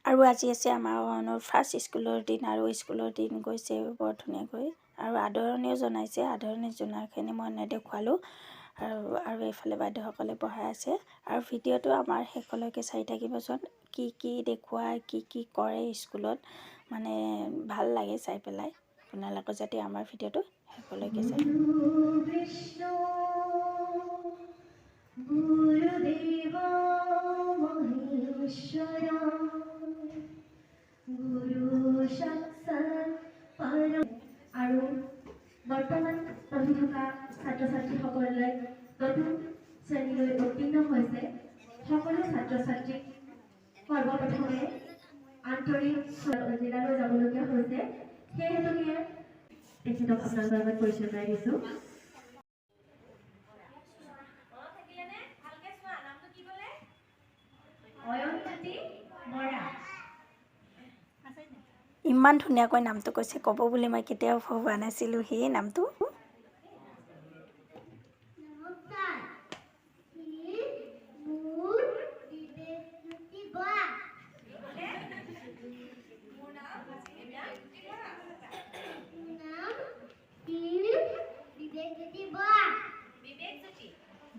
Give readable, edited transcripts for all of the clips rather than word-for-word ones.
আৰু আজি আছে আমাৰ ফাৰ্ষ্ট স্কুলৰ দিন আৰু স্কুলৰ দিন গৈছে বৰ ধুনীয়াকৈ আৰু আদৰণিও জনাইছে। আদৰণি জনোৱাখিনি মই নেদেখুৱালোঁ আৰু এইফালে বাইদেউসকলে পঢ়াই আছে আৰু ভিডিঅ'টো আমাৰ শেষলৈকে চাই থাকিবচোন। কি দেখুৱাই কি কৰে স্কুলত মানে ভাল লাগে চাই পেলাই। আপোনালোকে যাতে আমাৰ ভিডিঅ'টো শেষলৈকে চাই। আৰু বৰ্তমান পঢ়ি থকা ছাত্ৰ ছাত্ৰীসকলে নতুন শ্ৰেণীলৈ উত্তীৰ্ণ হৈছে সকলো ছাত্ৰ ছাত্ৰীক সৰ্বপ্ৰথমে আন্তৰিক জিলালৈ যাবলগীয়া হৈছে। সেই হেতুকে তেখেতক আপোনালোকৰ আগত পৰিচয় কৰাই দিছোঁ। ইমান ধুনীয়াকৈ নামটো কৈছে, ক'ব বুলি মই কেতিয়াও ভবা নাছিলোঁ সেই নামটো।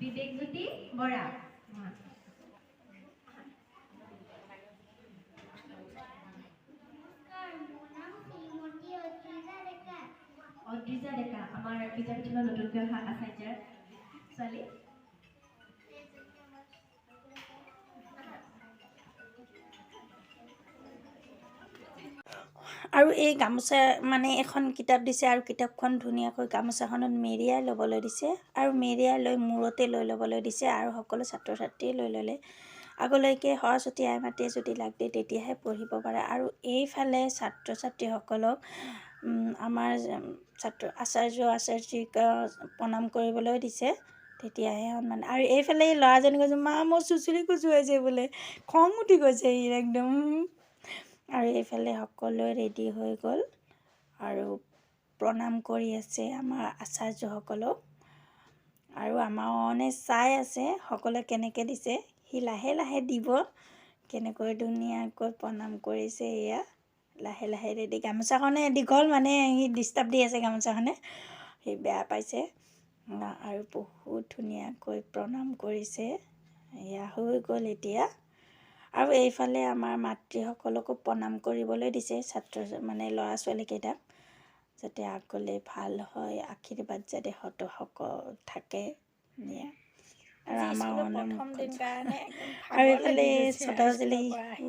বিবেকজ্যোতি বৰা। অদ্ৰিজা ডেকা আমাৰ বিদ্যাপীঠৰ নতুনকৈ অহা আচাৰ্যৰ ছোৱালী। আৰু এই গামোচা মানে এখন কিতাপ দিছে আৰু কিতাপখন ধুনীয়াকৈ গামোচাখনত মেৰিয়াই ল'বলৈ দিছে আৰু মেৰিয়াই লৈ মূৰতে লৈ ল'বলৈ দিছে আৰু সকলো ছাত্ৰ ছাত্ৰীয়ে লৈ ল'লে। আগলৈকে সৰস্বতী আই মাতৃয়ে যদি লাগ দিয়ে তেতিয়াহে পঢ়িব পাৰে। আৰু এইফালে ছাত্ৰ ছাত্ৰীসকলক আমাৰ আচাৰ্যিক প্ৰণাম কৰিবলৈ দিছে, তেতিয়াহে সন্মান। আৰু এইফালে এই ল'ৰাজনে কৈছে মা মোৰ চুচুৰি খজুৱাইছে বোলে, খং উঠি গৈছে একদম। আৰু এইফালে সকলোৱে ৰেডি হৈ গ'ল আৰু প্ৰণাম কৰি আছে আমাৰ আচাৰ্যসকলক। আৰু আমাৰ অনে চাই আছে সকলোৱে কেনেকৈ দিছে, সি লাহে লাহে দিব, কেনেকৈ ধুনীয়াকৈ প্ৰণাম কৰিছে। এয়া লাহে লাহে ৰেডি। গামোচাখনে দীঘল মানে সি ডিষ্টাৰ্ব দি আছে গামোচাখনে, সি বেয়া পাইছে আৰু বহুত ধুনীয়াকৈ প্ৰণাম কৰিছে। এয়া হৈ গ'ল এতিয়া। আৰু এইফালে আমাৰ মাতৃসকলকো প্ৰণাম কৰিবলৈ দিছে মানে ল'ৰা ছোৱালীকেইটাক, যাতে আগলৈ ভাল হয়, আশীৰ্বাদ যাতে থাকে। আৰু আমাৰ আৰু এইফালে চদাজলি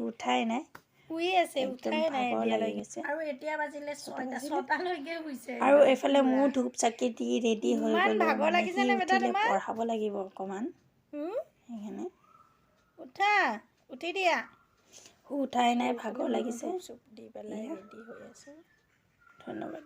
উঠাই নাই, শুই আছে, উঠাই নাই এতিয়ালৈকে। আৰু এতিয়া বাজিলে 6টালৈকে শুইছে। আৰু এইফালে মোৰ ধূপ চাকি দি ৰেডি হৈ গ'লো, ভাগৰ মানে লাগিছে সি নে বেটা উঠিলে তোমাৰ? পঢ়াব লাগিব অকণমান সেইকাৰণে। উঠা, উঠি দিয়া। উঠাই নাই, ভাগৰ লাগিছে। চুপ দি পেলাই ৰেডি হৈ আছোঁ। ধন্যবাদ।